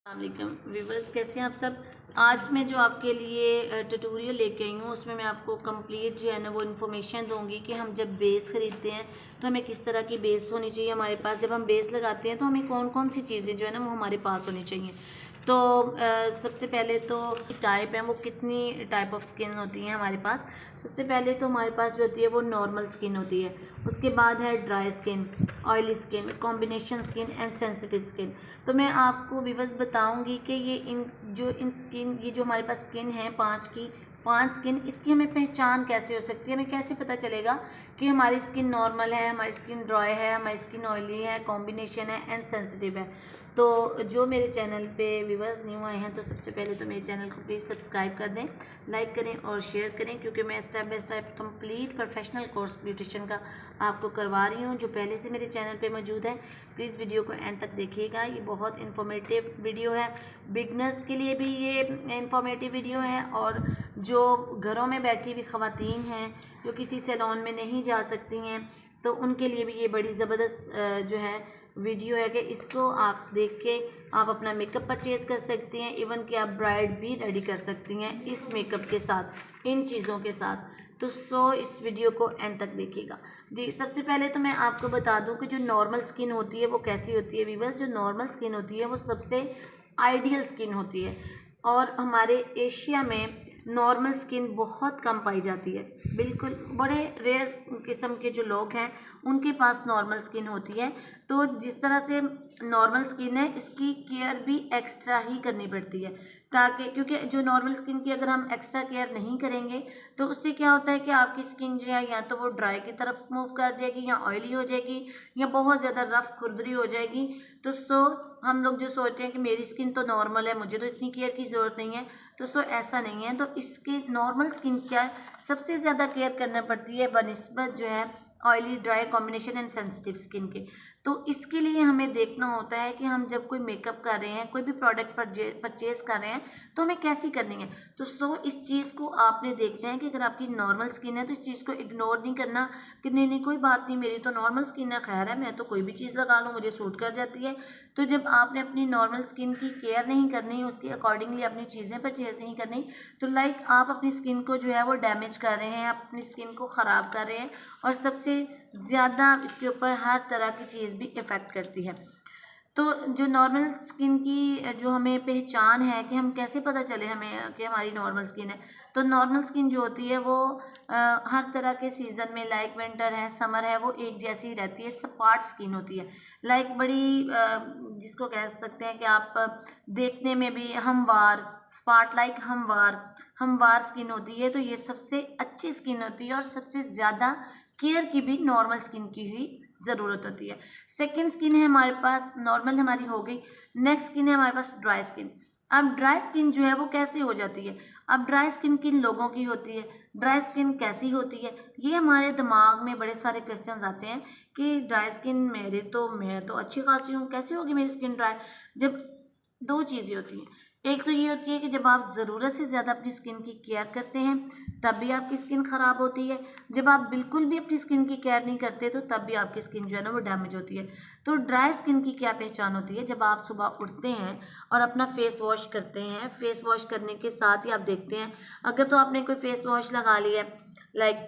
अस्सलाम व्यूवर्स, कैसे हैं आप सब। आज मैं जो आपके लिए ट्यूटोरियल लेके आई हूँ उसमें मैं आपको कंप्लीट जो है ना वो इन्फॉर्मेशन दूंगी कि हम जब बेस ख़रीदते हैं तो हमें किस तरह की बेस होनी चाहिए हमारे पास। जब हम बेस लगाते हैं तो हमें कौन कौन सी चीज़ें जो है ना वो हमारे पास होनी चाहिए। तो सबसे पहले तो टाइप है वो कितनी टाइप ऑफ स्किन होती है हमारे पास। सबसे पहले तो हमारे पास जो होती है वो नॉर्मल स्किन होती है। उसके बाद है dry skin, oily skin, combination skin and sensitive skin. तो मैं आपको व्यूअर्स बताऊंगी कि ये जो हमारे पास स्किन है पांच स्किन, इसकी हमें पहचान कैसे हो सकती है। हमें कैसे पता चलेगा कि हमारी स्किन नॉर्मल है, हमारी स्किन ड्राई है, हमारी स्किन ऑयली है, कॉम्बिनेशन है एंड सेंसिटिव है। तो जो मेरे चैनल पे व्यूअर्स न्यू आए हैं तो सबसे पहले तो मेरे चैनल को प्लीज़ सब्सक्राइब कर दें, लाइक करें और शेयर करें, क्योंकि मैं step by step complete professional course beautician का आपको करवा रही हूँ। जो पहले से मेरे चैनल पे मौजूद है प्लीज़ वीडियो को एंड तक देखिएगा। ये बहुत इन्फॉर्मेटिव वीडियो है, बिगनर्स के लिए भी ये इन्फॉर्मेटिव वीडियो है, और जो घरों में बैठी हुई ख़वातीन हैं जो किसी सैलून में नहीं जा सकती हैं तो उनके लिए भी ये बड़ी ज़बरदस्त जो है वीडियो है कि इसको आप देख के आप अपना मेकअप परचेज़ कर सकती हैं। इवन कि आप ब्राइड भी रेडी कर सकती हैं इस मेकअप के साथ, इन चीज़ों के साथ। तो इस वीडियो को एंड तक देखिएगा जी। सबसे पहले तो मैं आपको बता दूं कि जो नॉर्मल स्किन होती है वो कैसी होती है व्यूअर्स। जो नॉर्मल स्किन होती है वो सबसे आइडियल स्किन होती है, और हमारे एशिया में नॉर्मल स्किन बहुत कम पाई जाती है। बिल्कुल बड़े रेयर किस्म के जो लोग हैं उनके पास नॉर्मल स्किन होती है। तो जिस तरह से नॉर्मल स्किन है इसकी केयर भी एक्स्ट्रा ही करनी पड़ती है, ताकि क्योंकि जो नॉर्मल स्किन की अगर हम एक्स्ट्रा केयर नहीं करेंगे तो उससे क्या होता है कि आपकी स्किन जो है या तो वो ड्राई की तरफ मूव कर जाएगी, या ऑयली हो जाएगी, या बहुत ज़्यादा रफ खुरदरी हो जाएगी। तो हम लोग जो सोचते हैं कि मेरी स्किन तो नॉर्मल है, मुझे तो इतनी केयर की ज़रूरत नहीं है, तो ऐसा नहीं है। तो इसके नॉर्मल स्किन क्या है, सबसे ज़्यादा केयर करना पड़ती है बनिस्बत जो है oily dry combination and sensitive skin के। तो इसके लिए हमें देखना होता है कि हम जब कोई मेकअप कर रहे हैं, कोई भी प्रोडक्ट परचेज कर रहे हैं तो हमें कैसी करनी है। तो इस चीज़ को आपने देखना है कि अगर आपकी नॉर्मल स्किन है तो इस चीज़ को इग्नोर नहीं करना कि नहीं नहीं कोई बात नहीं, मेरी तो नॉर्मल स्किन है, खैर है, मैं तो कोई भी चीज़ लगा लूँ, मुझे सूट कर जाती है। तो जब आपने अपनी नॉर्मल स्किन की केयर नहीं करनी, उसके अकॉर्डिंगली अपनी चीज़ें परचेज नहीं करनी, तो लाइक आप अपनी स्किन को जो है वो डैमेज कर रहे हैं, अपनी स्किन को ख़राब कर रहे हैं, और सबसे ज़्यादा इसके ऊपर हर तरह की चीज़ भी इफ़ेक्ट करती है। तो जो नॉर्मल स्किन की जो हमें पहचान है कि हम कैसे पता चले हमें कि हमारी नॉर्मल स्किन है। तो नॉर्मल स्किन जो होती है वो हर तरह के सीज़न में, लाइक विंटर है, समर है, वो एक जैसी रहती है, सपाट स्किन होती है। लाइक बड़ी जिसको कह सकते हैं कि आप देखने में भी हमवार, स्पॉट लाइक हमवार स्किन होती है। तो ये सबसे अच्छी स्किन होती है और सबसे ज़्यादा केयर की भी नॉर्मल स्किन की ही ज़रूरत होती है। सेकेंड स्किन है हमारे पास, नॉर्मल हमारी हो गई। नेक्स्ट स्किन है हमारे पास ड्राई स्किन। अब ड्राई स्किन जो है वो कैसे हो जाती है। अब ड्राई स्किन किन लोगों की होती है, ड्राई स्किन कैसी होती है, ये हमारे दिमाग में बड़े सारे क्वेश्चंस आते हैं कि ड्राई स्किन मैं तो अच्छी खासी हूँ, कैसे होगी मेरी स्किन ड्राई। जब दो चीज़ें होती हैं, एक तो ये होती है कि जब आप ज़रूरत से ज़्यादा अपनी स्किन की केयर करते हैं तब भी आपकी स्किन ख़राब होती है। जब आप बिल्कुल भी अपनी स्किन की केयर नहीं करते तो तब भी आपकी स्किन जो है ना वो डैमेज होती है। तो ड्राई स्किन की क्या पहचान होती है, जब आप सुबह उठते हैं और अपना फेस वॉश करते हैं, फेस वॉश करने के साथ ही आप देखते हैं अगर तो आपने कोई फेस वॉश लगा लिया लाइक,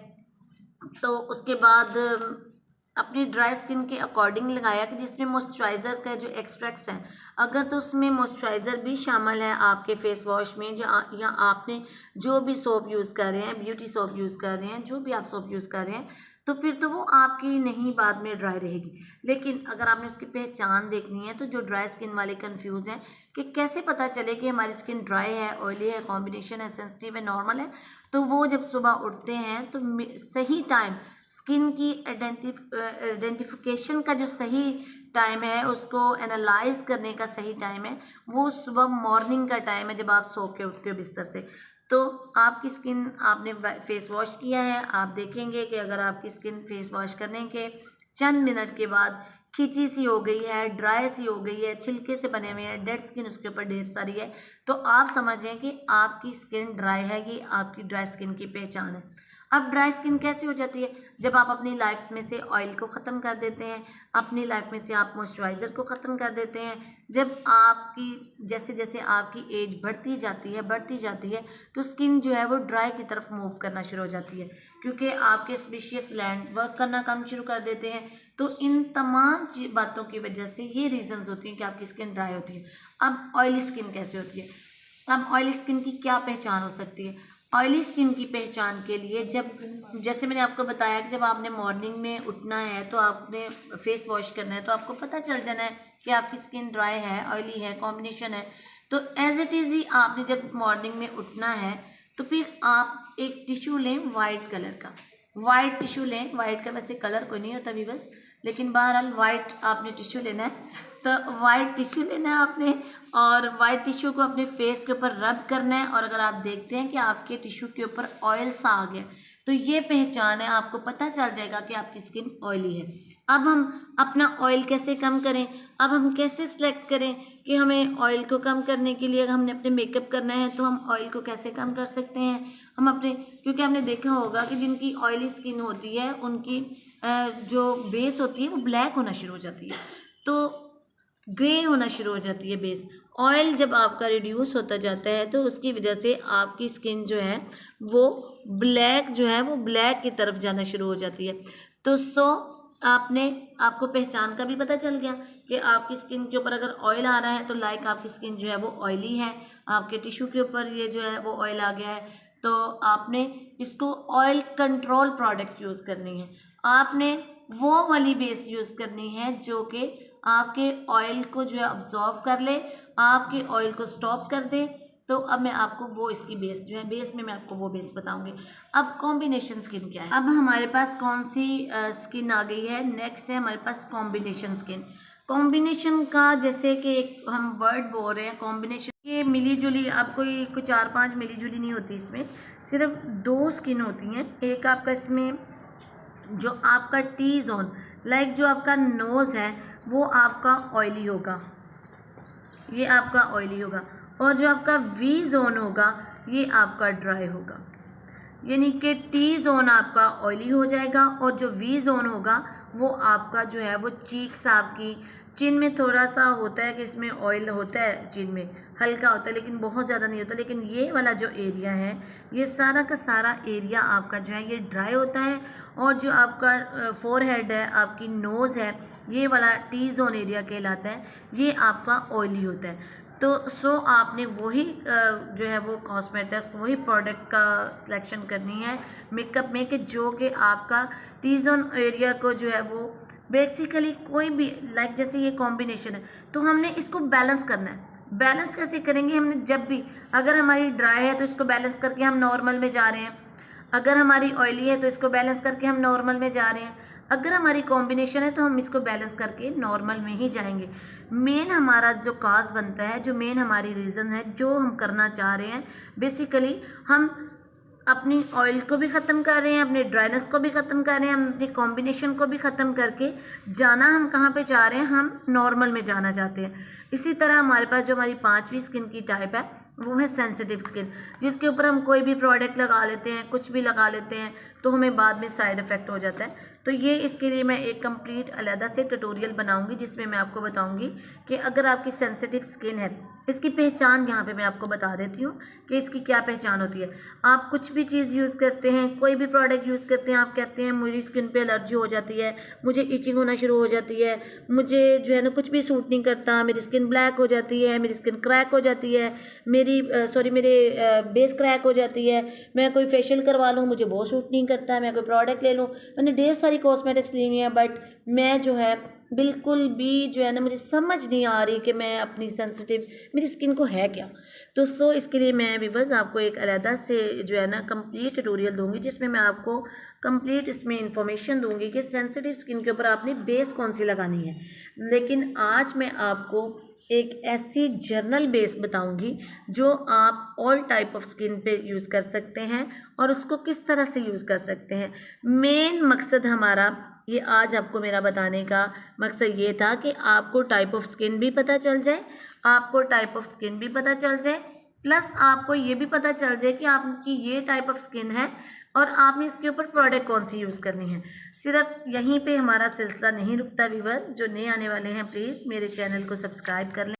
तो उसके बाद अपनी ड्राई स्किन के अकॉर्डिंग लगाया कि जिसमें मॉइस्चराइज़र का जो एक्सट्रैक्ट्स हैं, अगर तो उसमें मॉइस्चराइज़र भी शामिल है आपके फेस वॉश में, या आपने जो भी सोप यूज़ कर रहे हैं, ब्यूटी सोप यूज़ कर रहे हैं, जो भी आप सोप यूज़ कर रहे हैं, तो फिर तो वो आपकी नहीं बाद में ड्राई रहेगी। लेकिन अगर आपने उसकी पहचान देखनी है तो जो ड्राई स्किन वाले कंफ्यूज हैं कि कैसे पता चले कि हमारी स्किन ड्राई है, ऑयली है, कॉम्बिनेशन है, सेंसिटिव है, नॉर्मल है, तो वो जब सुबह उठते हैं तो सही टाइम स्किन की आइडेंटिफिकेशन का जो सही टाइम है, उसको एनालाइज करने का सही टाइम है, वो सुबह मॉर्निंग का टाइम है जब आप सो के उठते हो बिस्तर से। तो आपकी स्किन, आपने फेस वॉश किया है, आप देखेंगे कि अगर आपकी स्किन फेस वॉश करने के चंद मिनट के बाद खिंची सी हो गई है, ड्राई सी हो गई है, छिलके से बने हुए हैं, डेड स्किन उसके ऊपर ढेर सारी है, तो आप समझें कि आपकी स्किन ड्राई है, ये आपकी ड्राई स्किन की पहचान है। अब ड्राई स्किन कैसे हो जाती है? जब आप अपनी लाइफ में से ऑयल को ख़त्म कर देते हैं, अपनी लाइफ में से आप मॉइस्चराइज़र को ख़त्म कर देते हैं। जब आपकी जैसे जैसे आपकी एज बढ़ती जाती है तो स्किन जो है वो ड्राई की तरफ मूव करना शुरू हो जाती है, क्योंकि आपके स्पेशियस ग्लैंड वर्क करना कम शुरू कर देते हैं। तो इन तमाम बातों की वजह से ये रीज़न्स होती हैं कि आपकी स्किन ड्राई होती है। अब ऑयली स्किन कैसे होती है? अब ऑयली स्किन की क्या पहचान हो सकती है? ऑयली स्किन की पहचान के लिए जैसे मैंने आपको बताया कि जब आपने मॉर्निंग में उठना है तो आपने फेस वॉश करना है, तो आपको पता चल जाना है कि आपकी स्किन ड्राई है, ऑयली है, कॉम्बिनेशन है। तो एज इट इज़ ही आपने जब मॉर्निंग में उठना है तो फिर आप एक टिश्यू लें वाइट कलर का, वाइट टिश्यू लें। वाइट का वैसे कलर कोई नहीं होता बस, लेकिन बहरहाल वाइट आपने टिश्यू लेना है। तो वाइट टिश्यू लेना है आपने, और वाइट टिश्यू को अपने फेस के ऊपर रब करना है। और अगर आप देखते हैं कि आपके टिश्यू के ऊपर ऑयल सा आ गया तो ये पहचान है, आपको पता चल जाएगा कि आपकी स्किन ऑयली है। अब हम अपना ऑयल कैसे कम करें? अब हम कैसे सिलेक्ट करें कि हमें ऑयल को कम करने के लिए अगर हमने अपने मेकअप करना है तो हम ऑयल को कैसे कम कर सकते हैं? हम अपने, क्योंकि आपने देखा होगा कि जिनकी ऑयली स्किन होती है उनकी जो बेस होती है वो ब्लैक होना शुरू हो जाती है, तो ग्रे होना शुरू हो जाती है बेस। ऑयल जब आपका रिड्यूस होता जाता है तो उसकी वजह से आपकी स्किन जो है वो ब्लैक की तरफ जाना शुरू हो जाती है। तो आपको पहचान का भी पता चल गया कि आपकी स्किन के ऊपर अगर ऑयल आ रहा है तो लाइक आपकी स्किन जो है वो ऑयली है, आपके टिश्यू के ऊपर ये जो है वो ऑयल आ गया है, तो आपने इसको ऑयल कंट्रोल प्रोडक्ट यूज़ करनी है। आपने वो वाली बेस यूज़ करनी है जो कि आपके ऑयल को जो है अब्जॉर्ब कर ले, आपके ऑयल को स्टॉप कर दे। तो अब मैं आपको वो इसकी बेस जो है, बेस में मैं आपको वो बेस बताऊंगी। अब कॉम्बिनेशन स्किन क्या है? अब हमारे पास कौन सी स्किन आ गई है? नेक्स्ट है हमारे पास कॉम्बिनेशन स्किन। कॉम्बिनेशन का जैसे कि एक हम वर्ड बोल रहे हैं कॉम्बिनेशन, ये मिली जुली, अब कोई 4-5 मिली जुली नहीं होती, इसमें सिर्फ 2 स्किन होती हैं। एक आपका इसमें जो आपका टी जोन, लाइक जो आपका नोज़ है वो आपका ऑयली होगा, ये आपका ऑयली होगा, और जो आपका वी जोन होगा ये आपका ड्राई होगा। यानी कि टी जोन आपका ऑयली हो जाएगा और जो वी जोन होगा वो आपका जो है वो चीक्स, आपकी चिन में थोड़ा सा होता है कि इसमें ऑयल होता है, चिन में हल्का होता है लेकिन बहुत ज़्यादा नहीं होता। लेकिन ये वाला जो एरिया है, ये सारा का सारा एरिया आपका जो है ये ड्राई होता है। और जो आपका फोरहेड है, आपकी नोज़ है, ये वाला टी जोन एरिया कहलाता है, ये आपका ऑयली होता है। तो आपने वही जो है वो कॉस्मेटिक्स, वही प्रोडक्ट का सिलेक्शन करनी है मेकअप में कि जो कि आपका टी जोन एरिया को जो है वो बेसिकली कोई भी, लाइक जैसे ये कॉम्बिनेशन है तो हमने इसको बैलेंस करना है। बैलेंस कैसे करेंगे? हमने जब भी, अगर हमारी ड्राई है तो इसको बैलेंस करके हम नॉर्मल में जा रहे हैं, अगर हमारी ऑयली है तो इसको बैलेंस करके हम नॉर्मल में जा रहे हैं, अगर हमारी कॉम्बिनेशन है तो हम इसको बैलेंस करके नॉर्मल में ही जाएंगे। मेन हमारा जो काज बनता है, जो मेन हमारी रीज़न है, जो हम करना चाह रहे हैं, बेसिकली हम अपनी ऑयल को भी ख़त्म कर रहे हैं, अपने ड्राइनेस को भी ख़त्म कर रहे हैं, हम अपनी कॉम्बिनेशन को भी ख़त्म करके जाना हम कहाँ पे चाह रहे हैं? हम नॉर्मल में जाना चाहते हैं। इसी तरह हमारे पास जो हमारी 5वीं स्किन की टाइप है वो है सेंसिटिव स्किन, जिसके ऊपर हम कोई भी प्रोडक्ट लगा लेते हैं, कुछ भी लगा लेते हैं तो हमें बाद में साइड इफ़ेक्ट हो जाता है। तो ये इसके लिए मैं एक कंप्लीट अलग से ट्यूटोरियल बनाऊंगी जिसमें मैं आपको बताऊंगी कि अगर आपकी सेंसिटिव स्किन है, इसकी पहचान यहाँ पे मैं आपको बता देती हूँ कि इसकी क्या पहचान होती है। आप कुछ भी चीज़ यूज़ करते हैं, कोई भी प्रोडक्ट यूज़ करते हैं, आप कहते हैं मुझे स्किन पे एलर्जी हो जाती है, मुझे इचिंग होना शुरू हो जाती है, मुझे जो है ना कुछ भी सूट नहीं करता, मेरी स्किन ब्लैक हो जाती है, मेरी स्किन क्रैक हो जाती है, मेरे बेस क्रैक हो जाती है, मैं कोई फेशियल करवा लूँ मुझे वो सूट नहीं करता, मैं कोई प्रोडक्ट ले लूँ, मैंने ढेर सारी कॉस्मेटिक्स ली हुई हैं बट मैं जो है बिल्कुल भी जो है ना मुझे समझ नहीं आ रही कि मैं अपनी सेंसिटिव, मेरी स्किन को है क्या। तो इसके लिए मैं व्यूअर्स आपको एक अलग से जो है ना कंप्लीट ट्यूटोरियल दूंगी जिसमें मैं आपको कंप्लीट इसमें इंफॉर्मेशन दूंगी कि सेंसिटिव स्किन के ऊपर आपने बेस कौन सी लगानी है। लेकिन आज मैं आपको एक ऐसी जर्नल बेस बताऊंगी जो आप ऑल टाइप ऑफ स्किन पे यूज़ कर सकते हैं और उसको किस तरह से यूज़ कर सकते हैं। मेन मकसद हमारा ये आज आपको मेरा बताने का मकसद ये था कि आपको टाइप ऑफ स्किन भी पता चल जाए, प्लस आपको ये भी पता चल जाए कि आपकी ये टाइप ऑफ स्किन है, और आपने इसके ऊपर प्रोडक्ट कौन सी यूज़ करनी है। सिर्फ यहीं पे हमारा सिलसिला नहीं रुकता व्यूअर्स, जो नए आने वाले हैं प्लीज़ मेरे चैनल को सब्सक्राइब कर लें।